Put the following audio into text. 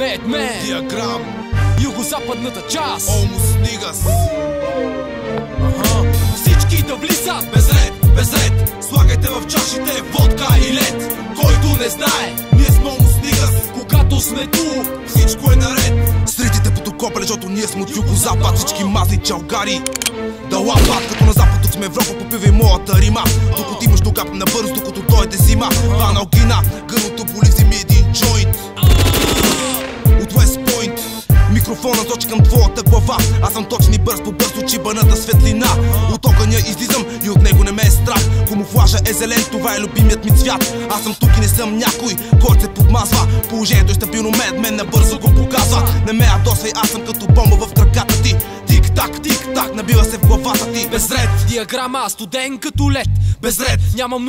Медмен, Диаграм, югозападната част. Almost Niggas. Всички да влизат Без ред, слагайте в чашите водка и лед. Който не знае, ние сме Almost Niggas. когато сме тук. Всичко е наред. Средите по копеле, защото ние сме от юго-запад. Всички мазни чалгари да лапат, като на запад от сме Европа. Попивай моята рима, докато имаш до капна бързо, докато дойде зима. Ваналгина, гърлото боли, вземи един джойнт. От West Point микрофона точи към твоята глава. Аз съм точен и бърз по бързо чибаната светлина. От огъня излизам и от него не ме е страх. Камуфлажа е зелен, това е любимият ми цвят. Аз съм тук и не съм някой, който се подмазва. Положението е стабилно, мен набързо го показва. Не ме ядосвай, аз съм като бомба в краката ти. Тик-так, набива се в главата ти. Без ред, диаграма, студен като лед. Без ред, нямам